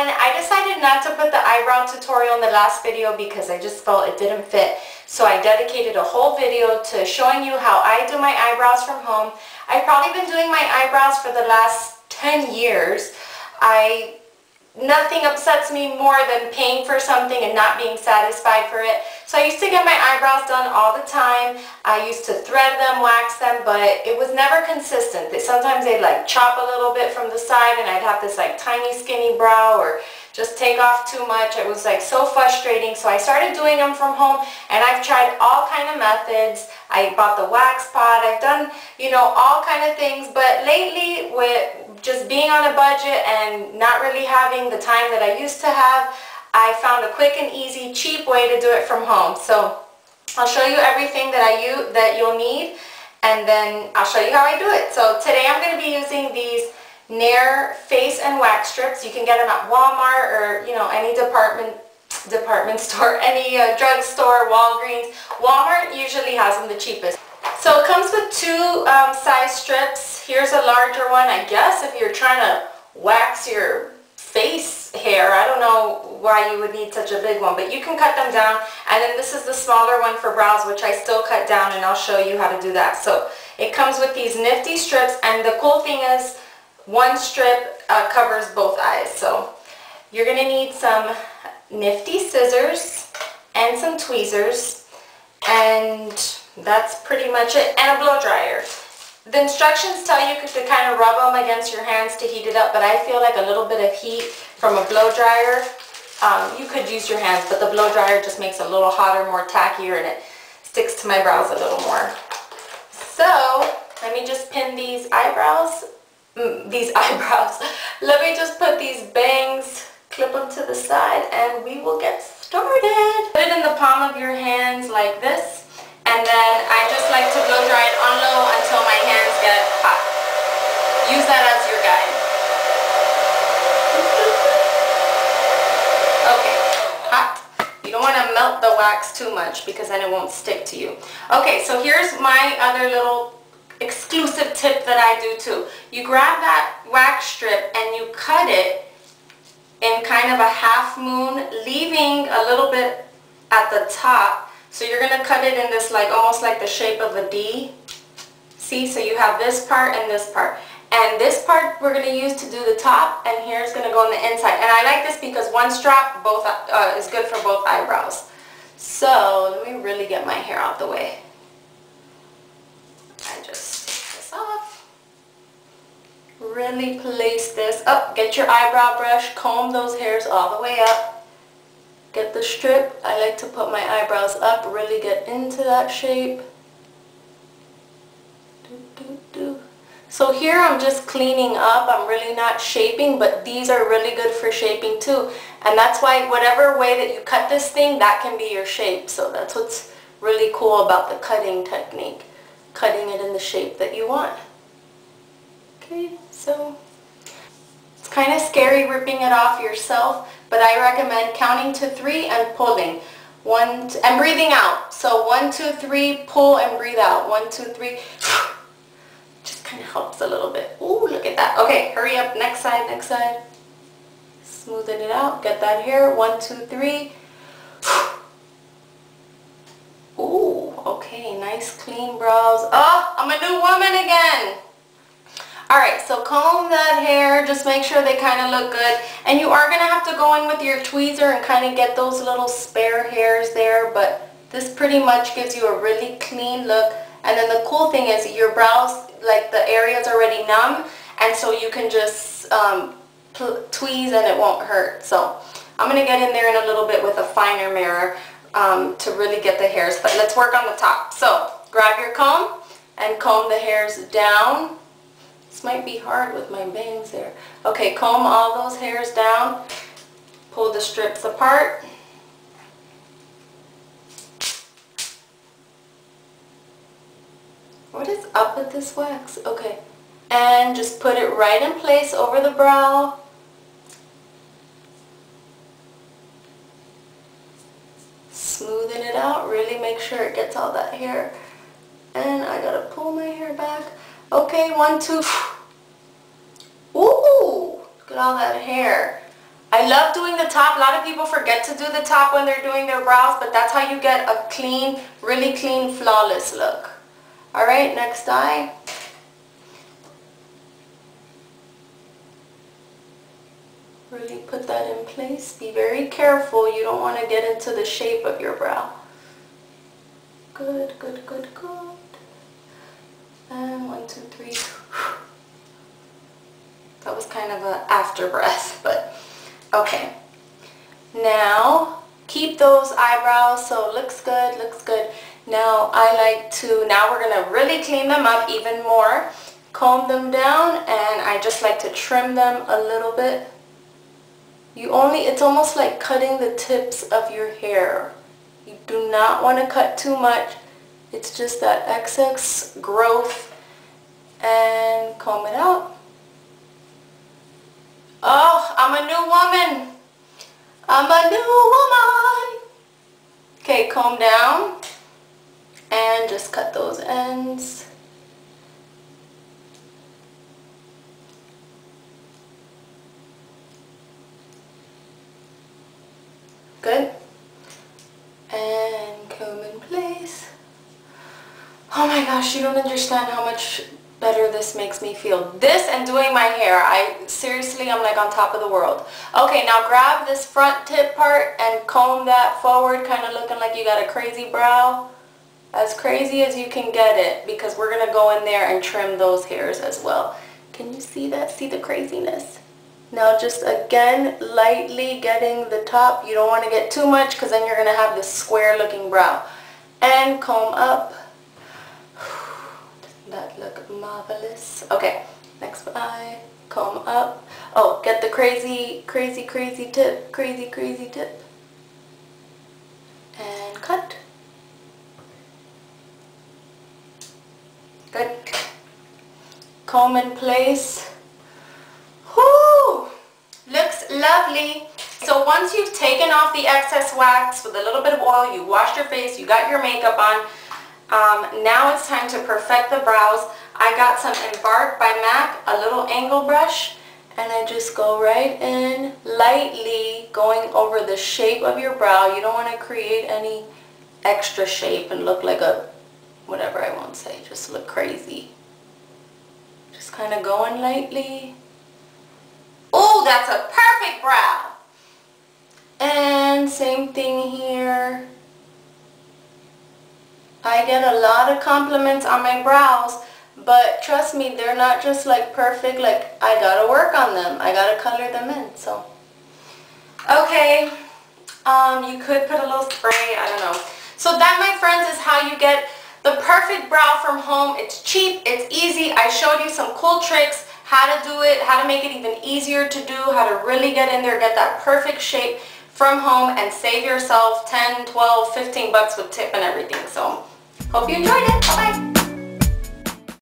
everyone. I decided not to put the eyebrow tutorial in the last video because I just felt it didn't fit. So I dedicated a whole video to showing you how I do my eyebrows from home. I've probably been doing my eyebrows for the last 10 years. Nothing upsets me more than paying for something and not being satisfied for it. So I used to get my eyebrows done all the time. I used to thread them, wax them, but it was never consistent. Sometimes they'd like chop a little bit from the side and I'd have this like tiny skinny brow or just take off too much. It was like so frustrating. So I started doing them from home and I've tried all kind of methods. I bought the wax pot. I've done, all kind of things. But lately with just being on a budget and not really having the time that I used to have, I found a quick and easy, cheap way to do it from home. So I'll show you everything that you'll need, and then I'll show you how I do it. So today I'm going to be using these Nair face and wax strips. You can get them at Walmart or any department store, any drugstore, Walgreens. Walmart usually has them the cheapest. So it comes with two size strips. Here's a larger one, I guess, if you're trying to wax your face hair. I don't know why you would need such a big one, but you can cut them down. And then this is the smaller one for brows, which I still cut down, and I'll show you how to do that. So it comes with these nifty strips, and the cool thing is one strip covers both eyes. So you're going to need some nifty scissors and some tweezers, and that's pretty much it, and a blow dryer. The instructions tell you to kind of rub them against your hands to heat it up, but I feel like a little bit of heat from a blow dryer, you could use your hands, but the blow dryer just makes it a little hotter, more tackier, and it sticks to my brows a little more. So let me just pin these eyebrows. Let me just put these bangs, clip them to the side, and we will get started. Put it in the palm of your hands like this. And then I just like to blow dry it on low until my hands get hot. Use that as your guide. Okay, hot. You don't want to melt the wax too much because then it won't stick to you. Okay, so here's my other little exclusive tip that I do too. You grab that wax strip and you cut it in kind of a half moon, leaving a little bit at the top. So you're going to cut it in this almost like the shape of a D. See, so you have this part and this part. And this part we're going to use to do the top, and here's going to go on the inside. And I like this because one strap is good for both eyebrows. So let me really get my hair out the way. I just take this off. Really place this up. Get your eyebrow brush, comb those hairs all the way up. Get the strip. I like to put my eyebrows up, really get into that shape. So here I'm just cleaning up. I'm really not shaping, but these are really good for shaping too. And that's why whatever way that you cut this thing, that can be your shape. So that's what's really cool about the cutting technique. Cutting it in the shape that you want. Okay, so it's kind of scary ripping it off yourself, but I recommend counting to 3 and pulling. And breathing out. So 1, 2, 3, pull and breathe out. 1, 2, 3. Just kind of helps a little bit. Ooh, look at that. Okay, hurry up. Next side, next side. Smoothing it out. Get that hair. 1, 2, 3. Ooh, okay. Nice clean brows. Oh, I'm a new woman again. Alright, so comb that hair, just make sure they kind of look good. And you are going to have to go in with your tweezer and kind of get those little spare hairs there, but this pretty much gives you a really clean look. And then the cool thing is your brows, like the area is already numb, and so you can just tweeze and it won't hurt. So I'm going to get in there in a little bit with a finer mirror to really get the hairs, but let's work on the top. So grab your comb and comb the hairs down. This might be hard with my bangs there. Okay, comb all those hairs down. Pull the strips apart. What is up with this wax? Okay. And just put it right in place over the brow. Smoothing it out. Really make sure it gets all that hair. And I gotta pull my hair back. Okay, 1, 2. Ooh, look at all that hair. I I love doing the top. A lot of people forget to do the top when they're doing their brows, but that's how you get a clean, really clean, flawless look. Alright, next eye. Really put that in place. Be very careful. You don't want to get into the shape of your brow. Good, good, good, good. And 1, 2, 3. That was kind of an after breath, but okay. Now, keep those eyebrows, so looks good, looks good. Now, now we're going to really clean them up even more. Comb them down, and I just like to trim them a little bit. It's almost like cutting the tips of your hair. You do not want to cut too much. It's just that excess growth, and comb it out. Oh, I'm a new woman. I'm a new woman. Okay, comb down and just cut those ends. Good. And comb in place. Oh my gosh, you don't understand how much better this makes me feel. This and doing my hair, I'm like on top of the world. Okay, now grab this front tip part and comb that forward, kind of looking like you got a crazy brow. As crazy as you can get it, because we're going to go in there and trim those hairs as well. Can you see that? See the craziness? Now just again, lightly getting the top. You don't want to get too much because then you're going to have this square looking brow. And comb up. Doesn't that look marvelous? Okay, next eye. Comb up. Oh, get the crazy, crazy, crazy tip. Crazy, crazy tip. And cut. Good. Comb in place. Whoo! Looks lovely. So once you've taken off the excess wax with a little bit of oil, you washed your face, you got your makeup on, now it's time to perfect the brows. I got some Embark by MAC, a little angle brush, and I just go right in, lightly going over the shape of your brow. You don't want to create any extra shape and look like a, whatever I won't say, just look crazy. Just kind of going lightly. Oh, that's a perfect brow. And same thing here. I get a lot of compliments on my brows, but trust me, they're not just like perfect, like I gotta work on them. I gotta color them in, so. Okay, you could put a little spray, I don't know. So that, my friends, is how you get the perfect brow from home. It's cheap, it's easy. I showed you some cool tricks, how to do it, how to make it even easier to do, how to really get in there, get that perfect shape from home, and save yourself 10, 12, 15 bucks with tip and everything. So, hope you enjoyed it. Bye-bye.